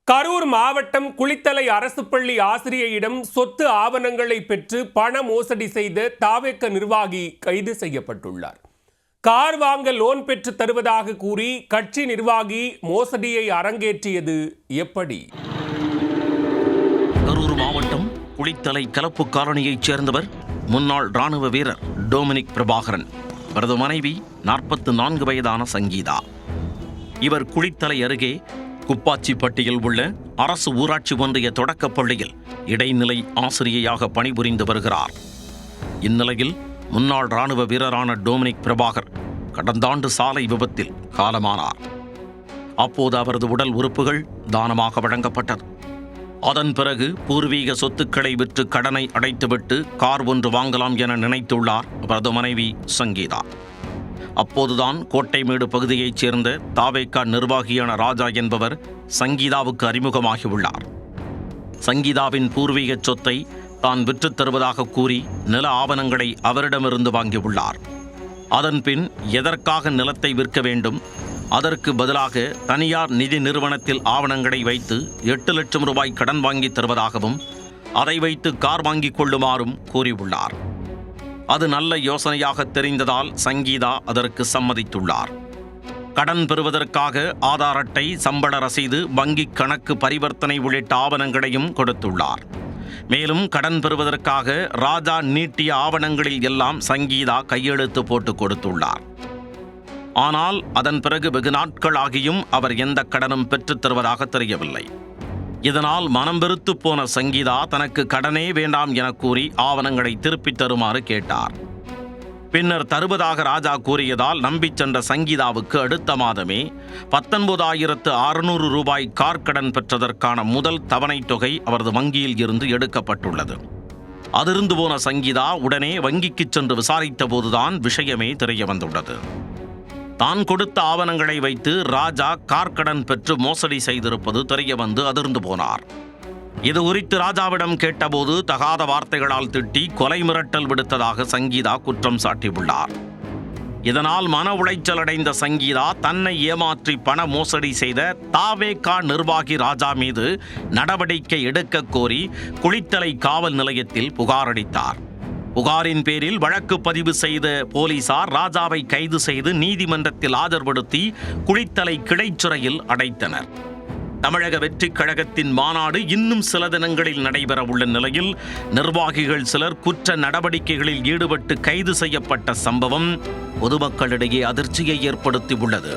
கரூர் மாவட்டம் குளித்தலை அரசு பள்ளி ஆசிரியையிடம் சொத்து ஆவணங்களை பெற்று பண மோசடி செய்த தாவேக்க நிர்வாகி கைது செய்யப்பட்டுள்ளார். கார் வாங்க லோன் பெற்று தருவதாக கூறி கட்சி நிர்வாகி மோசடியை அரங்கேற்றியது எப்படி? கரூர் மாவட்டம் குளித்தலை கலப்பு காலனியைச் சேர்ந்தவர் முன்னாள் ராணுவ வீரர் டொமினிக் பிரபாகரன். அவரது மனைவி 44 வயதான சங்கீதா. இவர் குளித்தலை அருகே குப்பாச்சிப்பட்டியில் உள்ள அரசு ஊராட்சி ஒன்றிய தொடக்கப் பள்ளியில் இடைநிலை ஆசிரியையாக பணிபுரிந்து வருகிறார். இந்நிலையில் முன்னாள் ராணுவ வீரரான டொமினிக் பிரபாகர் கடந்த ஆண்டு சாலை விபத்தில் காலமானார். அப்போது அவரது உடல் உறுப்புகள் தானமாக வழங்கப்பட்டது. அதன் பிறகு பூர்வீக சொத்துக்களை விற்று கடனை அடைத்துவிட்டு கார் ஒன்று வாங்கலாம் என நினைத்துள்ளார் அவரது மனைவி சங்கீதா. அப்போதுதான் கோட்டைமேடு பகுதியைச் சேர்ந்த தாவேக்கா நிர்வாகியான ராஜா என்பவர் சங்கீதாவுக்கு அறிமுகமாகியுள்ளார். சங்கீதாவின் பூர்வீக சொத்தை தான் விற்றுத் தருவதாக கூறி நில ஆவணங்களை அவரிடமிருந்து வாங்கியுள்ளார். அதன்பின் எதற்காக நிலத்தை விற்க வேண்டும், அதற்கு பதிலாக தனியார் நிதி நிறுவனத்தில் ஆவணங்களை வைத்து 8 லட்சம் ரூபாய் கடன் வாங்கி தருவதாகவும் அதை வைத்து கார் வாங்கிக் கொள்ளுமாறும் கூறியுள்ளார். அது நல்ல யோசனையாக தெரிந்ததால் சங்கீதா அதற்கு சம்மதித்துள்ளார். கடன் பெறுவதற்காக ஆதார் அட்டை, சம்பள ரசீது, வங்கி கணக்கு பரிவர்த்தனை உள்ளிட்ட ஆவணங்களையும் கொடுத்துள்ளார். மேலும் கடன் பெறுவதற்காக ராஜா நீட்டிய ஆவணங்களில் எல்லாம் சங்கீதா கையெழுத்து போட்டு கொடுத்துள்ளார். ஆனால் அதன் பிறகு வெகு நாட்களாகியும் அவர் எந்த கடனும் பெற்றுத் தருவதாக தெரியவில்லை. இதனால் மனம் வெறுத்து போன சங்கீதா தனக்கு கடனே வேண்டாம் என கூறி ஆவணங்களை திருப்பித் தருமாறு கேட்டார். பின்னர் தருவதாக ராஜா கூறியதால் நம்பிச் சென்ற சங்கீதாவுக்கு அடுத்த மாதமே 19,600 ரூபாய் கார் கடன் பெற்றதற்கான முதல் தவணைத் தொகை அவரது வங்கியில் இருந்து எடுக்கப்பட்டுள்ளது. அதிர்ந்து போன சங்கீதா உடனே வங்கிக்கு சென்று விசாரித்த போதுதான் விஷயமே தெரிய வந்துள்ளது. தான் கொடுத்த ஆவணங்களை வைத்து ராஜா கார் கடன் பெற்று மோசடி செய்திருப்பது தெரிய வந்து அதிர்ந்து போனார். இது குறித்து ராஜாவிடம் கேட்டபோது தகாத வார்த்தைகளால் திட்டி கொலை மிரட்டல் விடுத்ததாக சங்கீதா குற்றம் சாட்டியுள்ளார். இதனால் மன உளைச்சல் அடைந்த சங்கீதா தன்னை ஏமாற்றி பண மோசடி செய்த தாவேக்கா நிர்வாகி ராஜா மீது நடவடிக்கை எடுக்க கோரி குளித்தலை காவல் நிலையத்தில் புகார் அளித்தார். புகாரின் பேரில் வழக்கு பதிவு செய்த போலீசார் ராஜாவை கைது செய்து நீதிமன்றத்தில் ஆஜர்படுத்தி குளித்தலை கிளைச்சிறையில் அடைத்தனர். தமிழக வெற்றிக் கழகத்தின் மாநாடு இன்னும் சில தினங்களில் நடைபெற உள்ள நிலையில் நிர்வாகிகள் சிலர் குற்ற நடவடிக்கைகளில் ஈடுபட்டு கைது செய்யப்பட்ட சம்பவம் பொதுமக்களிடையே அதிர்ச்சியை ஏற்படுத்தியுள்ளது.